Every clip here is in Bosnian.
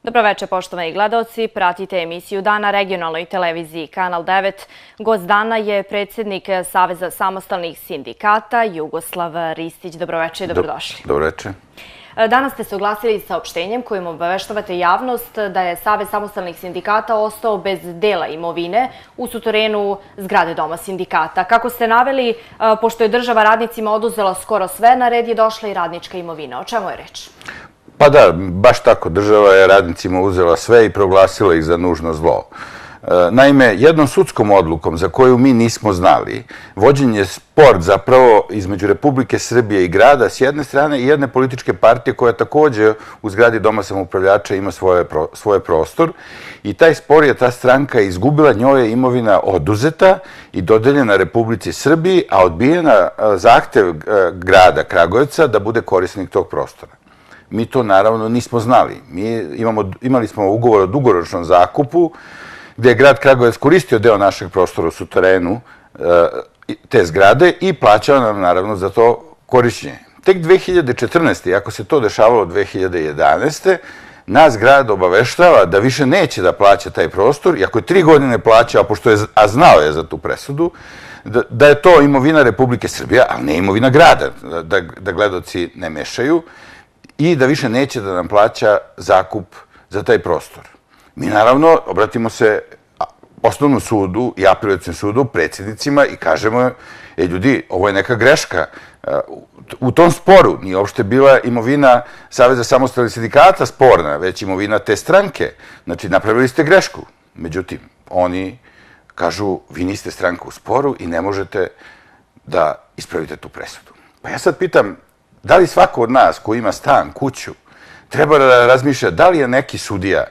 Dobroveče, poštovani gledaoci. Pratite emisiju Dana regionalnoj televiziji Kanal 9. Gost dana je predsjednik Saveza samostalnih sindikata Jugoslav Ristić. Dobroveče i dobrodošli. Dobroveče. Danas ste se oglasili saopštenjem kojim obaveštavate javnost da je Savez samostalnih sindikata ostao bez dela imovine u suterenu zgrade Doma sindikata. Kako ste naveli, pošto je država radnicima oduzela skoro sve, na red je došla i radnička imovina. O čemu je reč? Pa da, baš tako. Država je radnicima uzela sve i proglasila ih za nužno zlo. Naime, jednom sudskom odlukom za koju mi nismo znali, vođen je spor zapravo između Republike Srbije i grada s jedne strane i jedne političke partije koja također u zgradi Doma samoupravljača ima svoj prostor i taj spor je ta stranka izgubila, njoj je imovina oduzeta i dodeljena Republici Srbiji, a odbijena zahtev grada Kragujevca da bude korisnik tog prostora. Mi to naravno nismo znali. Imali smo ugovor o dugoročnom zakupu gdje je grad Kragujevac koristio deo našeg prostora u suterenu te zgrade i plaćao nam naravno za to korišćenje. Tek 2014. ako se to dešavalo 2011. nas grad obaveštava da više neće da plaća taj prostor i ako je 3 godine plaćao, a znao je za tu presudu, da je to imovina Republike Srbije, ali ne imovina grada, da gledaoci ne mešaju, i da više neće da nam plaća zakup za taj prostor. Mi naravno obratimo se osnovnom sudu i apelacionom sudu, predsjednicima i kažemo, ljudi, ovo je neka greška. U tom sporu nije uopšte bila imovina Saveza samostalnih sindikata sporna, već imovina te stranke. Znači, napravili ste grešku. Međutim, oni kažu, vi niste stranka u sporu i ne možete da ispravite tu presudu. Pa ja sad pitam, da li svako od nas koji ima stan, kuću, treba da razmišlja da li je neki sudija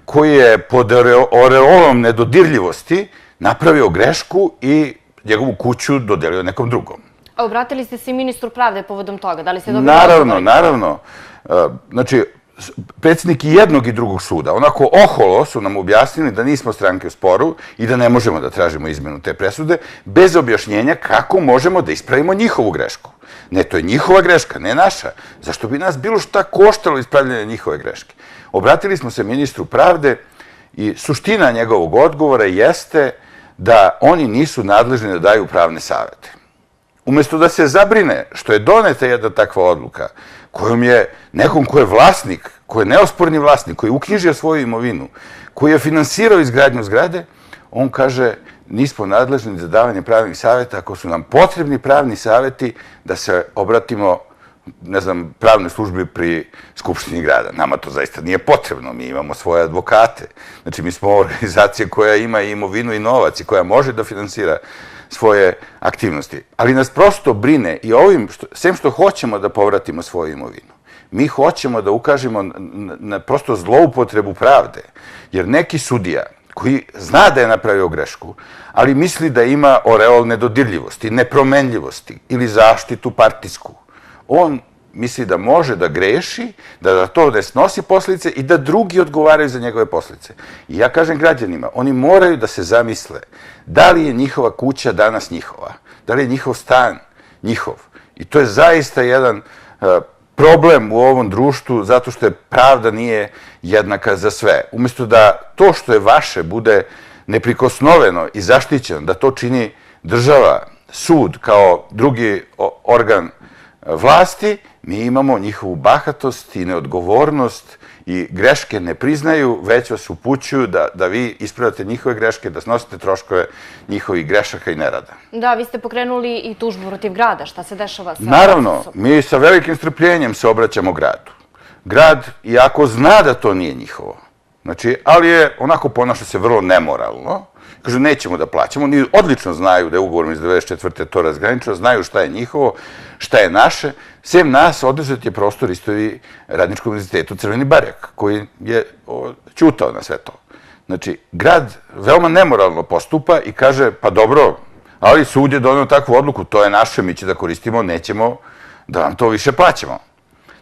koji je pod oreolom nedodirljivosti napravio grešku i njegovu kuću dodelio nekom drugom. A obratili ste se i ministru pravde povodom toga? Da li ste dobili odgovor? Naravno. Znači, predsjednik i jednog i drugog suda, onako oholo su nam objasnili da nismo stranke u sporu i da ne možemo da tražimo izmenu te presude, bez objašnjenja kako možemo da ispravimo njihovu grešku. Ne, to je njihova greška, ne naša. Zašto bi nas bilo šta koštalo ispravljanje njihove greške? Obratili smo se ministru pravde i suština njegovog odgovora jeste da oni nisu nadležni da daju pravne savete. Umjesto da se zabrine što je doneta jedna takva odluka, kojom je nekom ko je vlasnik, ko je neosporni vlasnik, koji je uknjižio svoju imovinu, koji je finansirao izgradnju zgrade, on kaže, nismo nadležni za davanje pravnih savjeta, ako su nam potrebni pravni savjeti da se obratimo, ne znam, pravnoj službi pri Skupštini grada. Nama to zaista nije potrebno, mi imamo svoje advokate. Znači, mi smo organizacija koja ima i imovinu i novac i koja može da finansira svoje aktivnosti. Ali nas prosto brine i ovim, sem što hoćemo da povratimo svoju imovinu, mi hoćemo da ukažemo na prosto zloupotrebu pravde, jer neki sudija koji zna da je napravio grešku, ali misli da ima oreol nedodirljivosti, nepromenljivosti ili zaštitu partijsku, on misli da može da greši, da to ne snosi posljedice i da drugi odgovaraju za njegove posljedice. I ja kažem građanima, oni moraju da se zamisle da li je njihova kuća danas njihova, da li je njihov stan njihov. I to je zaista jedan problem u ovom društvu zato što je pravda nije jednaka za sve. Umjesto da to što je vaše bude neprikosnoveno i zaštićeno, da to čini država, sud kao drugi organ vlasti, mi imamo njihovu bahatost i neodgovornost i greške ne priznaju, već vas upućuju da vi ispravljate njihove greške, da snosite troškove njihovih grešaka i nerada. Da, vi ste pokrenuli i tužbu protiv grada. Šta se dešava sa... Naravno, mi sa velikim strpljenjem se obraćamo gradu. Grad, iako zna da to nije njihovo, znači, ali je onako ponaša se vrlo nemoralno, kažu nećemo da plaćamo, oni odlično znaju da je ugovorom iz 1994. to razgraničeno, znaju šta je njihovo, šta je naše. Sem nas oduzet je prostor istoriji Radničkog univerzitetu Crveni barjak, koji je ćutao na sve to. Znači, grad veoma nemoralno postupa i kaže, pa dobro, ali sud je doneo takvu odluku, to je naše, mi će da koristimo, nećemo da vam to više plaćamo.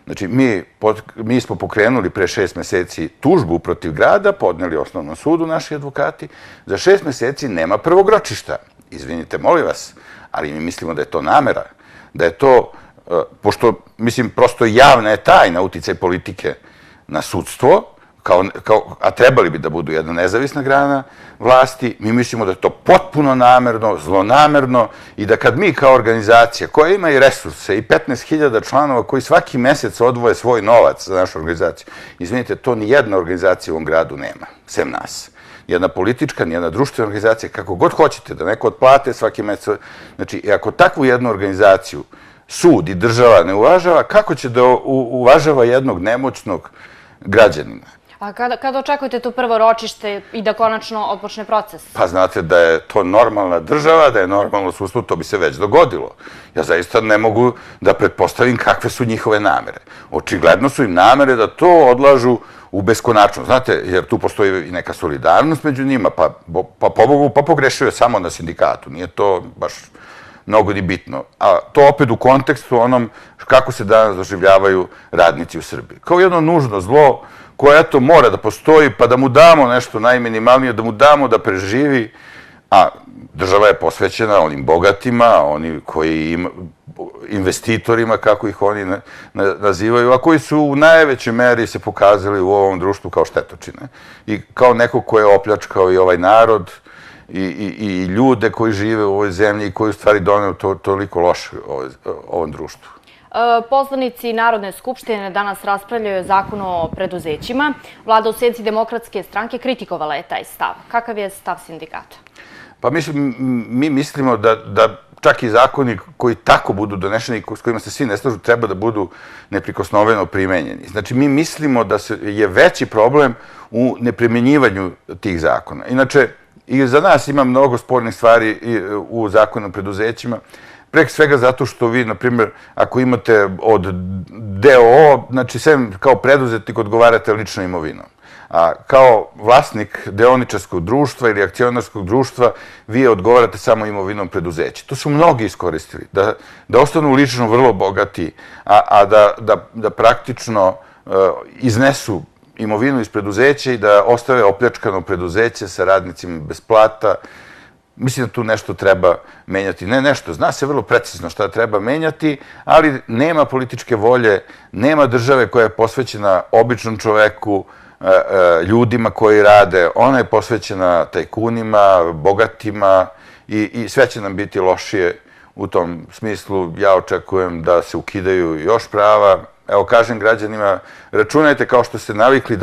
Znači, mi smo pokrenuli pre 6 meseci tužbu protiv grada, podneli osnovnom sudu naši advokati. Za 6 meseci nema prvog ročišta. Izvinite, molim vas, ali mi mislimo da je to namera, da je to, pošto, mislim, prosto javna je tajna uticaj politike na sudstvo, a trebali bi da budu jedna nezavisna grana vlasti, mi mislimo da je to potpuno namerno, zlonamerno i da kad mi kao organizacija koja ima i resurse i 15.000 članova koji svaki mesec odvoje svoj novac za našu organizaciju, izvinite, to ni jedna organizacija u ovom gradu nema, sem nas. Jedna politička, nijedna društvena organizacija, kako god hoćete, da neko otplate svaki mesec. Znači, ako takvu jednu organizaciju sud i država ne uvažava, kako će da uvažava jednog nemoćnog građanina? A kada očekujete to prvo ročište i da konačno otpočne proces? Pa znate da je to normalna država, da je normalno sudstvo, to bi se već dogodilo. Ja zaista ne mogu da pretpostavim kakve su njihove namere. Očigledno su im namere da to odlažu u beskonačnost. Znate, jer tu postoji i neka solidarnost među njima, pa pobogu, pa pogrešio je samo na sindikatu. Nije to baš mnogo ni bitno. A to opet u kontekstu onom kako se danas doživljavaju radnici u Srbiji. Kao jedno nužno zlo koje, eto, mora da postoji, pa da mu damo nešto najminimalnije, da mu damo da preživi, a država je posvećena onim bogatima, oni koji investitorima, kako ih oni nazivaju, a koji su u najvećoj meri se pokazali u ovom društvu kao štetočine. I kao neko ko je opljačkao i ovaj narod i ljude koji žive u ovoj zemlji i koji u stvari doneo toliko loše ovom društvu. Poslanici Narodne skupštine danas raspravljaju o zakonu o preduzećima. Vlada u senci Demokratske stranke kritikovala je taj stav. Kakav je stav sindikata? Pa mi mislimo da čak i zakoni koji tako budu donešeni, s kojima se svi ne slažu, treba da budu neprikosnoveno primenjeni. Znači, mi mislimo da je veći problem u neprimenjivanju tih zakona. Inače, i za nas ima mnogo spornih stvari u zakonu o preduzećima, prek svega zato što vi, na primjer, ako imate od DOO, znači sem kao preduzetnik odgovarate ličnom imovinom. A kao vlasnik deoničarskog društva ili akcionarskog društva vi odgovarate samo imovinom preduzeća. To su mnogi iskoristili, da ostanu lično vrlo bogati, a da praktično iznesu imovinu iz preduzeća i da ostave opljačkano preduzeće sa radnicima bez plata. Mislim da tu nešto treba menjati. Ne nešto, zna se vrlo precizno šta treba menjati, ali nema političke volje, nema države koja je posvećena običnom čoveku, ljudima koji rade. Ona je posvećena tajkunima, bogatima i sve će nam biti lošije u tom smislu. Ja očekujem da se ukidaju još prava. Evo, kažem građanima, računajte kao što ste navikli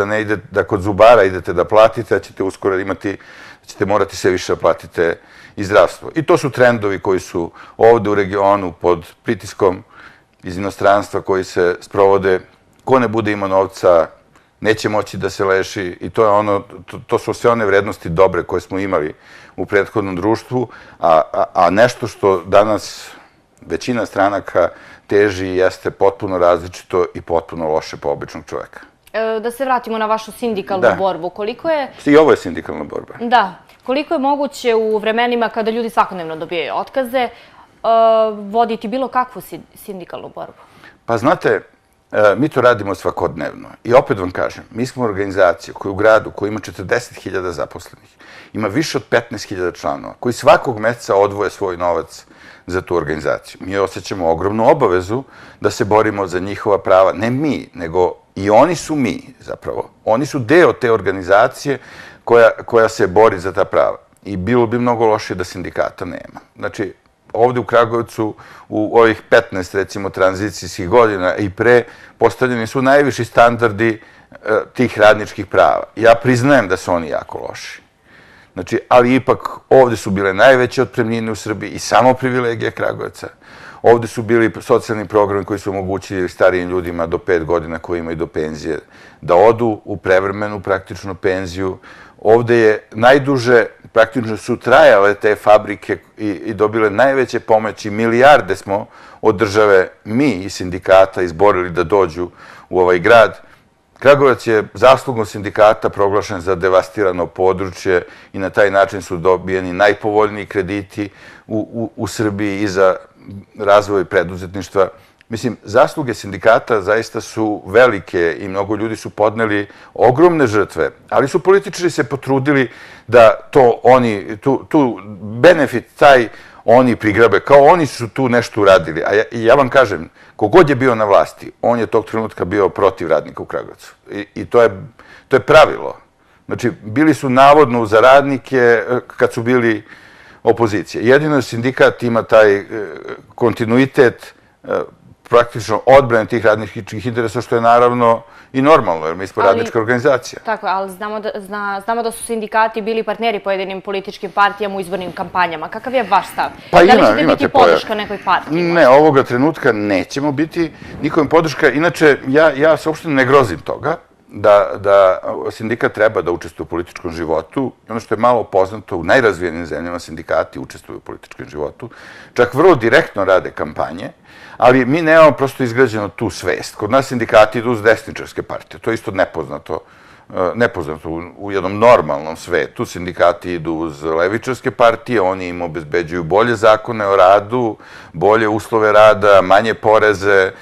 da kod zubara idete da platite, da ćete uskoro imati, da ćete morati sve više da platite i zdravstvo. I to su trendovi koji su ovde u regionu pod pritiskom iz inostranstva koji se sprovode. Ko ne bude imao novca, neće moći da se leši i to su sve one vrednosti dobre koje smo imali u prethodnom društvu, a nešto što danas većina stranaka teži jeste potpuno različito i potpuno loše po običnog čoveka. Da se vratimo na vašu sindikalnu borbu. Koliko je... I ovo je sindikalna borba. Da. Koliko je moguće u vremenima kada ljudi svakodnevno dobijaju otkaze voditi bilo kakvu sindikalnu borbu? Pa znate, mi to radimo svakodnevno. I opet vam kažem, mi smo organizacija koja u gradu, koja ima 40.000 zaposlenih, ima više od 15.000 članova, koji svakog meseca odvoje svoj novac za tu organizaciju. Mi osjećamo ogromnu obavezu da se borimo za njihova prava. Ne mi, nego i oni su mi, zapravo. Oni su deo te organizacije koja se bori za ta prava. I bilo bi mnogo lošije da sindikata nema. Znači, ovde u Kragujevcu u ovih 15, recimo, tranzicijskih godina i pre, postavljeni su najviši standardi tih radničkih prava. Ja priznajem da su oni jako loši. Znači, ali ipak ovde su bile najveće otpremnine u Srbiji i samo privilegije Kragujevca. Ovde su bili socijalni programi koji su omogućili starijim ljudima do 5 godina koji imaju do penzije da odu u prevremenu praktično penziju. Ovde je najduže, praktično su trajale te fabrike i dobile najveće pomoći. Milijarde smo od države, mi i sindikata, izborili da dođu u ovaj grad. Kragujevac je zaslugom sindikata proglašen za devastirano područje i na taj način su dobijeni najpovoljniji krediti u Srbiji i za razvoj preduzetništva. Mislim, zasluge sindikata zaista su velike i mnogo ljudi su podneli ogromne žrtve, ali su političari se potrudili da to oni, tu benefit, taj oni prigrabe, kao oni su tu nešto uradili. A ja vam kažem, kogod je bio na vlasti, on je tog trenutka bio protiv radnika u Kragujevcu. I to je pravilo. Znači, bili su navodno za radnike kad su bili opozicije. Jedino sindikat ima taj kontinuitet praktično odbrane tih radničkih interesa, što je naravno i normalno, jer mi smo radnička organizacija. Tako, ali znamo da su sindikati bili partneri pojedinim političkim partijama u izbornim kampanjama. Kakav je vaš stav? Pa da li ćete biti podrška nekoj partiji? Ne, ovoga trenutka nećemo biti nikom podrška. Inače, ja se uopšte ne grozim toga da sindikat treba da učestvuje u političkom životu. Ono što je malo poznato, u najrazvijenim zemljama sindikati učestvuju u političkom životu. Čak vrlo direktno rade kampanje, ali mi nemamo prosto izgrađeno tu svest. Kod nas sindikati idu uz desničarske partije. To je isto nepoznato u jednom normalnom svetu. Sindikati idu uz levičarske partije, oni im obezbeđuju bolje zakone o radu, bolje uslove rada, manje poreze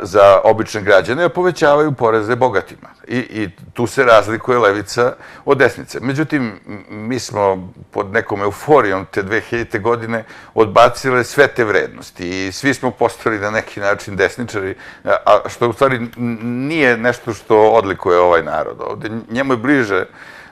za obične građane, a povećavaju poreze bogatima. I tu se razlikuje levica od desnice. Međutim, mi smo pod nekom euforijom te 2000. godine odbacile sve te vrednosti i svi smo postali na neki način desničari, a što u stvari nije nešto što odlikuje ovaj narod ovde. Njemu je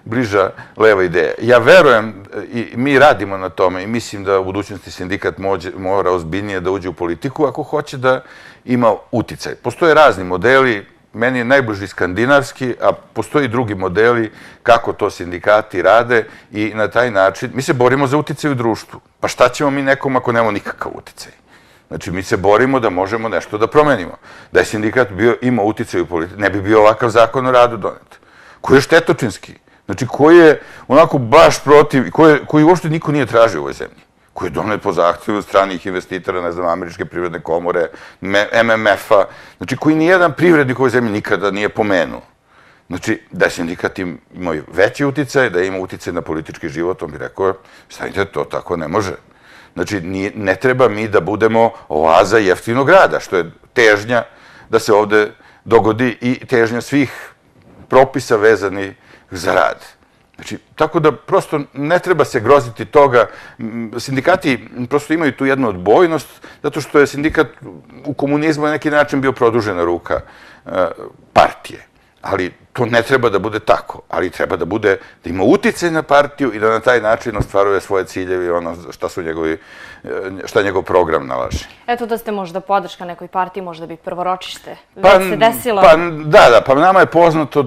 bliža leva ideja. Ja verujem i mi radimo na tome i mislim da u budućnosti sindikat mora ozbiljnije da uđe u politiku ako hoće da ima uticaj. Postoje razni modeli, meni je najbliži skandinavski, a postoji drugi modeli kako to sindikati rade i na taj način mi se borimo za uticaj u društvu. Pa šta ćemo mi nekom ako nemamo nikakav uticaj? Znači, mi se borimo da možemo nešto da promenimo. Da je sindikat imao uticaj u politiku, ne bi bio ovakav zakon o radu donet. Koji je štetočinski. Znači, koji je onako baš protiv, koji uopšte niko nije tražio u ovoj zemlji. Koji je donet po zahtevu stranih investitora, ne znam, Američke privredne komore, MMF-a, znači koji nijedan privrednik u ovoj zemlji nikada nije pomenuo. Znači, da je sindikat imao veći uticaj, da ima uticaj na politički život, on bi rekao, stanite, to tako ne može. Znači, ne treba mi da budemo oaza jeftinog rada, što je težnja da se ovde dogodi i težnja svih propisa vezanih za rad. Znači, tako da prosto ne treba se groziti toga. Sindikati prosto imaju tu jednu odbojnost, zato što je sindikat u komunizmu na neki način bio produžena ruka partije. Ali to ne treba da bude tako, ali treba da ima uticaj na partiju i da na taj način ostvaruje svoje ciljeve i ono šta njegov program nalaže. Eto da ste možda podrška nekoj partiji, možda bi prvoročište. Već se desilo? Pa nama je poznato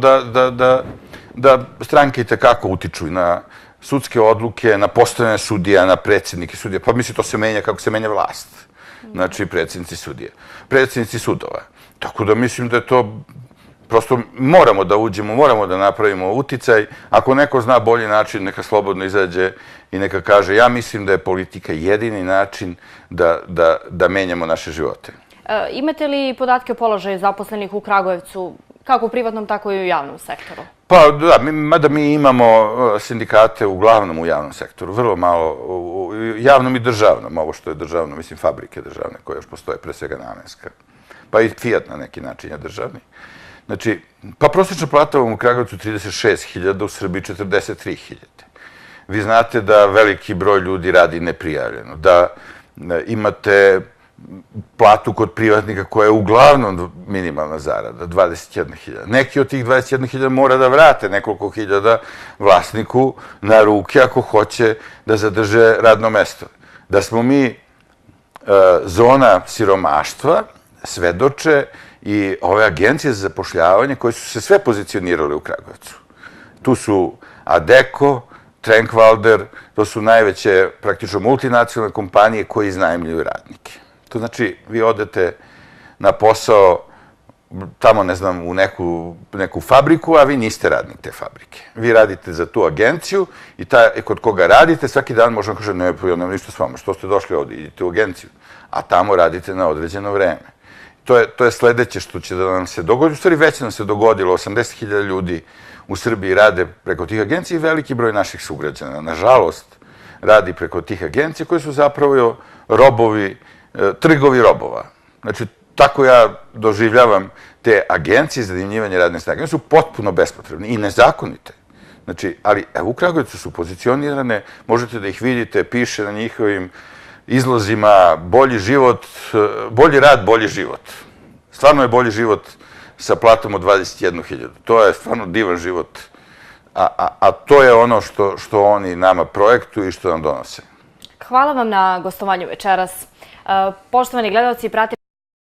da stranke itekako utiču na sudske odluke, na postavljanje sudija, na predsjednike sudija. Pa misli, to se menja kako se menja vlast. Znači, predsjednici sudija, predsjednici sudova. Tako da mislim da je to prosto moramo da uđemo, moramo da napravimo uticaj. Ako neko zna bolji način, neka slobodno izađe i neka kaže ja mislim da je politika jedini način da menjamo naše živote. Imate li podatke o položaju zaposlenih u Kragujevcu, kako u privatnom, tako i u javnom sektoru? Pa da, mada mi imamo sindikate uglavnom u javnom sektoru, vrlo malo u javnom i državnom, ovo što je državno, mislim fabrike državne koje još postoje, pre svega Namenska, pa i Fiat na neki način je državni. Znači, pa prosječna plata u Kragujevcu 36.000, u Srbiji 43.000. Vi znate da veliki broj ljudi radi neprijavljeno, da imate platu kod privatnika koja je uglavnom minimalna zarada, 21.000. Neki od tih 21.000 mora da vrate nekoliko hiljada vlasniku na ruke ako hoće da zadrže radno mesto. Da smo mi zona siromaštva, svedoče i ove agencije za zapošljavanje koje su se sve pozicionirale u Kragujevcu. Tu su Adecco, Trenkwalder, to su najveće praktično multinacionalne kompanije koje iznajmljuju radnike. To znači, vi odete na posao tamo, ne znam, u neku fabriku, a vi niste radnik te fabrike. Vi radite za tu agenciju i kod koga radite, svaki dan možemo kaže, ne, ja nemam ništa s vama, što ste došli ovdje, idite u agenciju, a tamo radite na određeno vreme. To je sledeće što će da nam se dogodi. U stvari već nam se dogodilo, 80.000 ljudi u Srbiji rade preko tih agencija i veliki broj naših sugrađana. Nažalost, radi preko tih agencija koje su zapravo robovi, trgovi robova. Znači, tako ja doživljavam te agencije za zanimljivanje radne snage. One su potpuno bespotrebne i nezakonite. Znači, ali u Kragujevcu su pozicionirane, možete da ih vidite, piše na njihovim izlozima, bolji život, bolji rad, bolji život. Stvarno je bolji život sa platom od 21.000. To je stvarno divan život, a to je ono što oni nama projektuju i što nam donose. Hvala vam na gostovanju večeras. Poštovani gledalci, pratili